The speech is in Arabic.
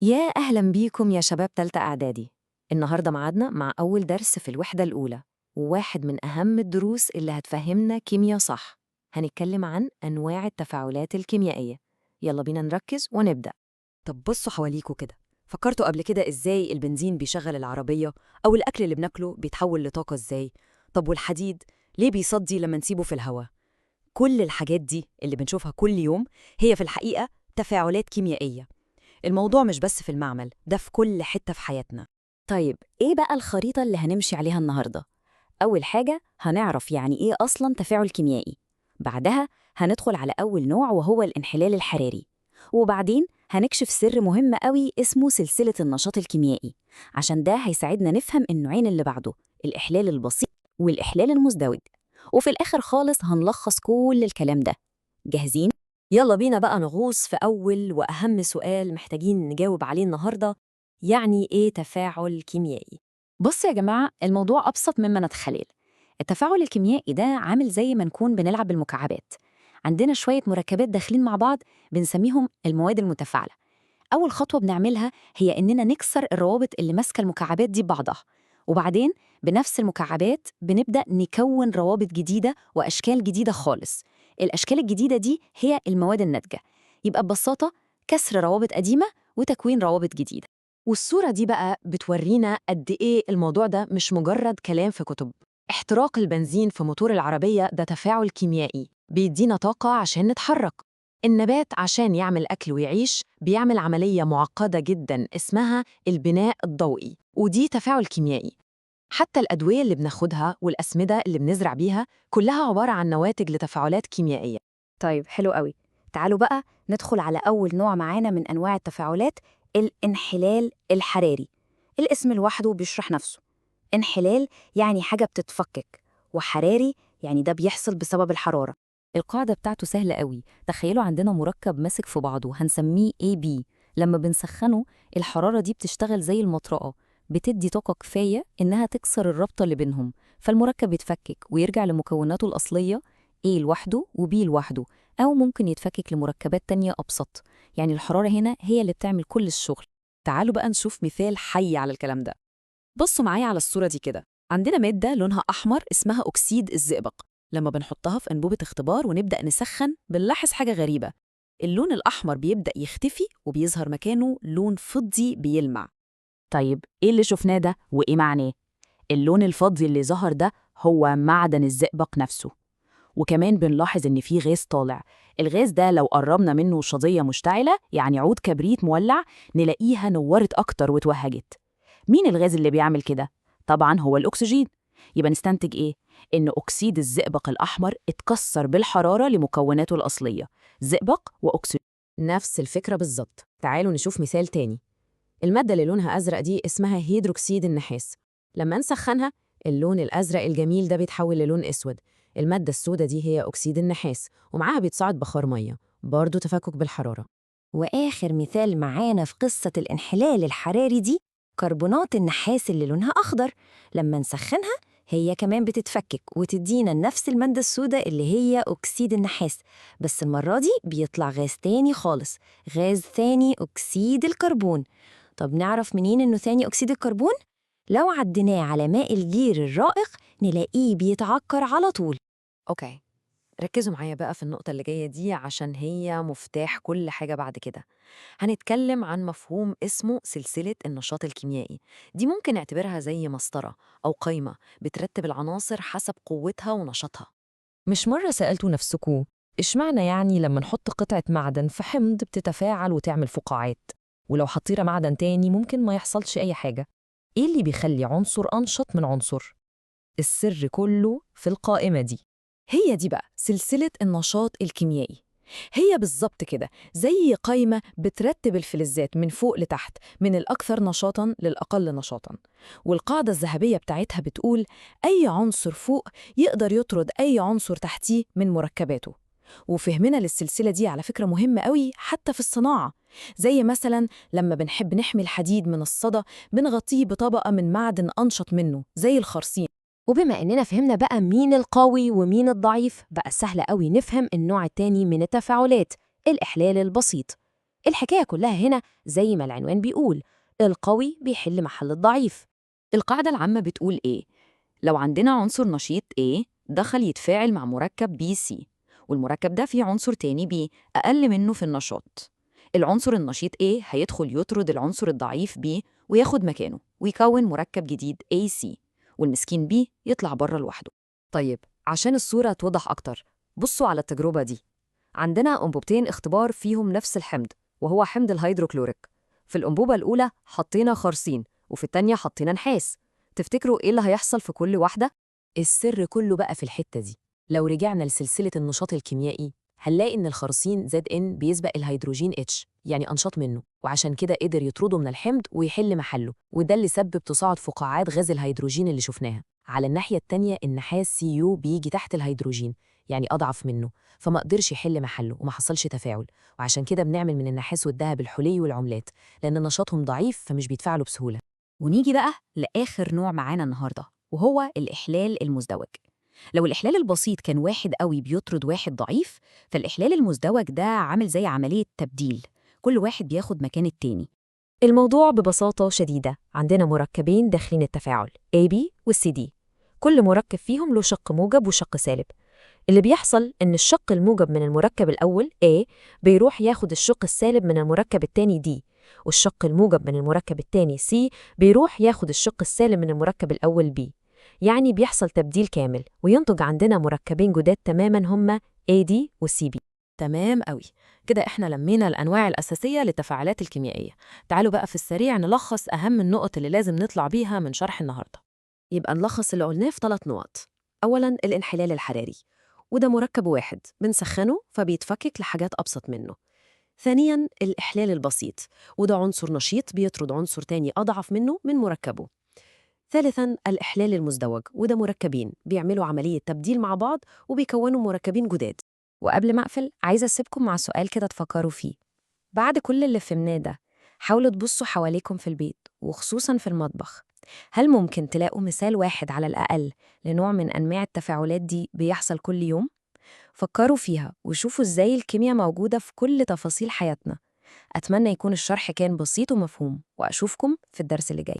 يا أهلا بيكم يا شباب تالتة إعدادي. النهاردة معادنا مع أول درس في الوحدة الأولى، وواحد من أهم الدروس اللي هتفهمنا كيمياء صح. هنتكلم عن أنواع التفاعلات الكيميائية. يلا بينا نركز ونبدأ. طب بصوا حواليكوا كده. فكرتوا قبل كده إزاي البنزين بيشغل العربية؟ أو الأكل اللي بناكله بيتحول لطاقة إزاي؟ طب والحديد ليه بيصدي لما نسيبه في الهواء؟ كل الحاجات دي اللي بنشوفها كل يوم هي في الحقيقة تفاعلات كيميائية. الموضوع مش بس في المعمل، ده في كل حتة في حياتنا. طيب إيه بقى الخريطة اللي هنمشي عليها النهاردة؟ أول حاجة هنعرف يعني إيه أصلاً تفاعل كيميائي. بعدها هندخل على أول نوع وهو الانحلال الحراري. وبعدين هنكشف سر مهم قوي اسمه سلسلة النشاط الكيميائي، عشان ده هيساعدنا نفهم النوعين اللي بعده، الإحلال البسيط والإحلال المزدوج. وفي الآخر خالص هنلخص كل الكلام ده. جاهزين؟ يلا بينا بقى نغوص في أول وأهم سؤال محتاجين نجاوب عليه النهاردة. يعني إيه تفاعل كيميائي؟ بصوا يا جماعة، الموضوع أبسط مما نتخيل. التفاعل الكيميائي ده عامل زي ما نكون بنلعب بالمكعبات. عندنا شوية مركبات داخلين مع بعض، بنسميهم المواد المتفاعلة. أول خطوة بنعملها هي إننا نكسر الروابط اللي ماسكة المكعبات دي ببعضها، وبعدين بنفس المكعبات بنبدأ نكون روابط جديدة وأشكال جديدة خالص. الأشكال الجديدة دي هي المواد الناتجة. يبقى ببساطة كسر روابط قديمة وتكوين روابط جديدة. والصورة دي بقى بتورينا قد إيه الموضوع ده مش مجرد كلام في كتب. احتراق البنزين في موتور العربية ده تفاعل كيميائي بيدينا طاقة عشان نتحرك. النبات عشان يعمل أكل ويعيش بيعمل عملية معقدة جدا اسمها البناء الضوئي، ودي تفاعل كيميائي. حتى الأدوية اللي بناخدها والأسمدة اللي بنزرع بيها كلها عبارة عن نواتج لتفاعلات كيميائية. طيب حلو قوي. تعالوا بقى ندخل على أول نوع معانا من أنواع التفاعلات، الانحلال الحراري. الاسم لوحده بيشرح نفسه. انحلال يعني حاجة بتتفكك، وحراري يعني ده بيحصل بسبب الحرارة. القاعدة بتاعته سهلة قوي. تخيلوا عندنا مركب ماسك في بعضه هنسميه AB. لما بنسخنه الحرارة دي بتشتغل زي المطرقة، بتدي طاقة كفاية إنها تكسر الرابطة اللي بينهم، فالمركب يتفكك ويرجع لمكوناته الأصلية، A لوحده وB لوحده، أو ممكن يتفكك لمركبات تانية أبسط. يعني الحرارة هنا هي اللي بتعمل كل الشغل. تعالوا بقى نشوف مثال حي على الكلام ده. بصوا معايا على الصورة دي كده. عندنا مادة لونها أحمر اسمها أكسيد الزئبق. لما بنحطها في أنبوبة اختبار ونبدأ نسخن بنلاحظ حاجة غريبة. اللون الأحمر بيبدأ يختفي وبيظهر مكانه لون فضي بيلمع. طيب إيه اللي شفناه ده وإيه معناه؟ اللون الفضي اللي ظهر ده هو معدن الزئبق نفسه. وكمان بنلاحظ إن فيه غاز طالع. الغاز ده لو قربنا منه شظية مشتعلة، يعني عود كبريت مولع، نلاقيها نورت أكتر وتوهجت. مين الغاز اللي بيعمل كده؟ طبعاً هو الأكسجين. يبقى نستنتج إيه؟ إن أكسيد الزئبق الأحمر اتكسر بالحرارة لمكوناته الأصلية، زئبق وأكسجين. نفس الفكرة بالظبط. تعالوا نشوف مثال تاني. المادة اللي لونها أزرق دي اسمها هيدروكسيد النحاس. لما نسخنها اللون الأزرق الجميل ده بيتحول للون أسود. المادة السوداء دي هي أكسيد النحاس، ومعاها بيتصاعد بخار مية، برضه تفكك بالحرارة. وآخر مثال معانا في قصة الانحلال الحراري دي كربونات النحاس اللي لونها أخضر. لما نسخنها هي كمان بتتفكك وتدينا نفس المادة السوداء اللي هي أكسيد النحاس، بس المرة دي بيطلع غاز تاني خالص، غاز ثاني أكسيد الكربون. طب نعرف منين إنه ثاني أكسيد الكربون؟ لو عديناه على ماء الجير الرائق نلاقيه بيتعكر على طول. أوكي، ركزوا معايا بقى في النقطة اللي جاية دي عشان هي مفتاح كل حاجة بعد كده. هنتكلم عن مفهوم اسمه سلسلة النشاط الكيميائي. دي ممكن نعتبرها زي مسطرة أو قايمة بترتب العناصر حسب قوتها ونشاطها. مش مرة سألتوا نفسكوا إشمعنى يعني لما نحط قطعة معدن في حمض بتتفاعل وتعمل فقاعات، ولو حطينا معدن تاني ممكن ما يحصلش أي حاجة؟ إيه اللي بيخلي عنصر أنشط من عنصر؟ السر كله في القائمة دي. هي دي بقى سلسلة النشاط الكيميائي. هي بالظبط كده زي قايمة بترتب الفلزات من فوق لتحت، من الأكثر نشاطاً للأقل نشاطاً. والقاعدة الذهبية بتاعتها بتقول أي عنصر فوق يقدر يطرد أي عنصر تحتيه من مركباته. وفهمنا للسلسلة دي على فكرة مهمة قوي حتى في الصناعة. زي مثلاً لما بنحب نحمي الحديد من الصدى بنغطيه بطبقة من معدن أنشط منه زي الخرسين. وبما إننا فهمنا بقى مين القوي ومين الضعيف، بقى سهل قوي نفهم النوع التاني من التفاعلات، الإحلال البسيط. الحكاية كلها هنا زي ما العنوان بيقول، القوي بيحل محل الضعيف. القاعدة العامة بتقول إيه؟ لو عندنا عنصر نشيط A دخل يتفاعل مع مركب BC، والمركب ده فيه عنصر تاني B أقل منه في النشاط، العنصر النشيط A هيدخل يطرد العنصر الضعيف B وياخد مكانه ويكون مركب جديد AC، والمسكين B يطلع بره لوحده. طيب عشان الصورة توضح أكتر، بصوا على التجربة دي. عندنا أنبوبتين اختبار فيهم نفس الحمض، وهو حمض الهيدروكلوريك. في الأنبوبة الأولى حطينا خرسين، وفي التانية حطينا نحاس. تفتكروا إيه اللي هيحصل في كل واحدة؟ السر كله بقى في الحتة دي. لو رجعنا لسلسلة النشاط الكيميائي هنلاقي إن الخرسين ZN بيسبق الهيدروجين H، يعني أنشط منه، وعشان كده قدر يطرده من الحمض ويحل محله، وده اللي سبب تصاعد فقاعات غاز الهيدروجين اللي شفناها. على الناحية التانية النحاس Cu بيجي تحت الهيدروجين، يعني أضعف منه، فما قدرش يحل محله وما حصلش تفاعل، وعشان كده بنعمل من النحاس والذهب الحلي والعملات، لأن نشاطهم ضعيف فمش بيتفاعلوا بسهولة. ونيجي بقى لآخر نوع معانا النهاردة، وهو الإحلال المزدوج. لو الإحلال البسيط كان واحد قوي بيطرد واحد ضعيف، فالإحلال المزدوج ده عامل زي عملية تبديل، كل واحد بياخد مكان التاني. الموضوع ببساطة شديدة، عندنا مركبين داخلين التفاعل AB والCD، كل مركب فيهم له شق موجب وشق سالب. اللي بيحصل إن الشق الموجب من المركب الأول A بيروح ياخد الشق السالب من المركب التاني D، والشق الموجب من المركب التاني C بيروح ياخد الشق السالب من المركب الأول B. يعني بيحصل تبديل كامل وينتج عندنا مركبين جداد تماماً هما AD و CB. تمام قوي. كده احنا لمينا الأنواع الأساسية للتفاعلات الكيميائية. تعالوا بقى في السريع نلخص أهم النقط اللي لازم نطلع بيها من شرح النهاردة. يبقى نلخص اللي قلناه في 3 نقط. أولاً الانحلال الحراري، وده مركب واحد بنسخنه فبيتفكك لحاجات أبسط منه. ثانياً الإحلال البسيط، وده عنصر نشيط بيطرد عنصر تاني أضعف منه من مركبه. ثالثاً الإحلال المزدوج، وده مركبين بيعملوا عملية تبديل مع بعض وبيكونوا مركبين جداد. وقبل ما أقفل عايزة أسيبكم مع سؤال كده تفكروا فيه. بعد كل اللي فهمناه ده، حاولوا تبصوا حواليكم في البيت وخصوصاً في المطبخ. هل ممكن تلاقوا مثال واحد على الأقل لنوع من أنواع التفاعلات دي بيحصل كل يوم؟ فكروا فيها وشوفوا إزاي الكيمياء موجودة في كل تفاصيل حياتنا. أتمنى يكون الشرح كان بسيط ومفهوم، وأشوفكم في الدرس اللي جاي.